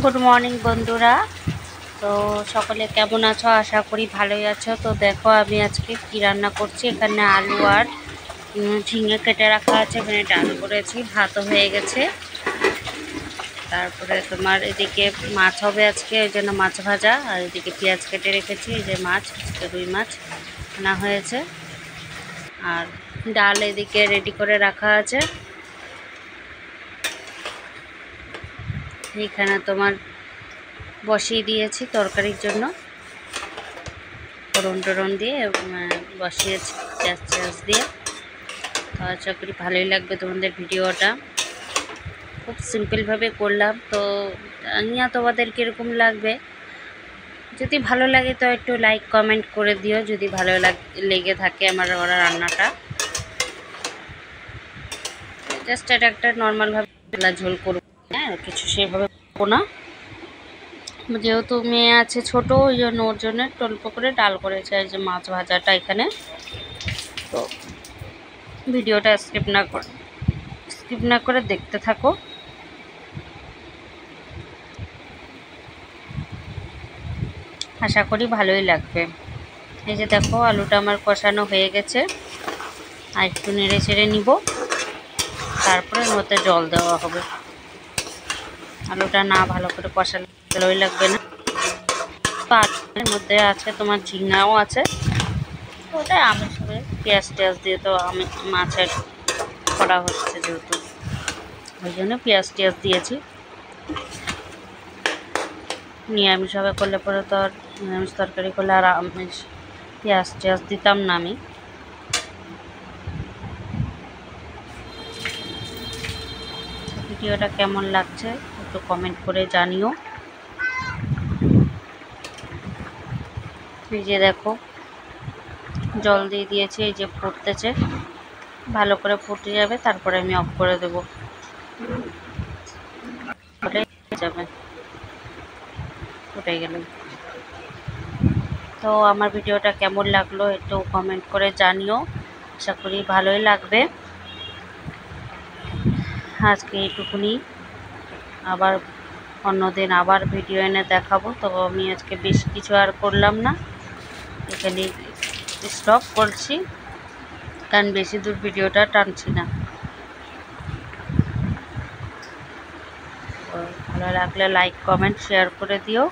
Good morning বন্ধুরা। তো সকলে কেমন আছো? আশা করি ভালোই আছো। তো দেখো আমি আজকে কি রান্না করছি। এখানে আলু আর ঝিঙে কেটে রাখা আছে, এখানে ডাল করেছি, ভাতও হয়ে গেছে। তারপরে তোমার এদিকে মাছ হবে আজকে, ওই জন্য মাছ ভাজা। আর এদিকে পেঁয়াজ কেটে রেখেছি, এই যে মাছ, আজকে রুই মাছ আনা হয়েছে। আর ডাল এদিকে রেডি করে রাখা আছে। এইখানে তোমার বসিয়ে দিয়েছি তরকারির জন্য, ফোড়ন টোড়ন দিয়ে বসিয়েছি পেঁয়াজ দিয়ে। তো আশা করি ভালোই লাগবে তোমাদের ভিডিওটা। খুব সিম্পলভাবে করলাম, তো জানি না তোমাদের কীরকম লাগবে। যদি ভালো লাগে তো একটু লাইক কমেন্ট করে দিও, যদি ভালো লেগে থাকে আমার ওরা রান্নাটা। জাস্ট এটা একটা নর্মালভাবে ঝোল করবো, হ্যাঁ, কিছু সেভাবে করবো না। যেহেতু মেয়ে আছে ছোট, ওই জন্য ওর জন্য অল্প করে ডাল করেছে। এই যে মাছ ভাজাটা এখানে। তো ভিডিওটা স্কিপ না করে দেখতে থাকো। আশা করি ভালোই লাগবে। এই যে দেখো আলুটা আমার কষানো হয়ে গেছে, আর একটু নেড়ে চেড়ে নিব, তারপরে মধ্যে জল দেওয়া হবে। আলুটা না ভালো করে কষালে ভালোই লাগবে না। এর মধ্যে আছে তোমার ঝিঙাও আছে, ওটা আমের সঙ্গে পেঁয়াজ টেয়াজ দিয়ে, তো আমি মাছের করা হচ্ছে যেহেতু, ওই জন্য পেঁয়াজ টেয়াজ দিয়েছি। নিরামিষভাবে করলে পরে তো আর নিরামিষ তরকারি করলে আর আমিষ পেঁয়াজ টেয়াজ দিতাম না আমি। ভিডিওটা কেমন লাগছে একটু কমেন্ট করে জানিও। এই যে দেখো জল দিয়ে দিয়েছি, এই যে ফুটতেছে, ভালো করে ফুটে যাবে, তারপরে আমি অফ করে দেবো, যাবে ফুটে গেলে। তো আমার ভিডিওটা কেমন লাগলো একটু কমেন্ট করে জানিও, আশা করি ভালোই লাগবে। আজকে এইটুকুনি, আবার অন্যদিন আবার ভিডিও এনে দেখাবো। তো আমি আজকে বেশি কিছু আর করলাম না, এখানে স্টপ করছি, কারণ বেশি দূর ভিডিওটা টানছি না। ভালো লাগলে লাইক কমেন্ট শেয়ার করে দিও।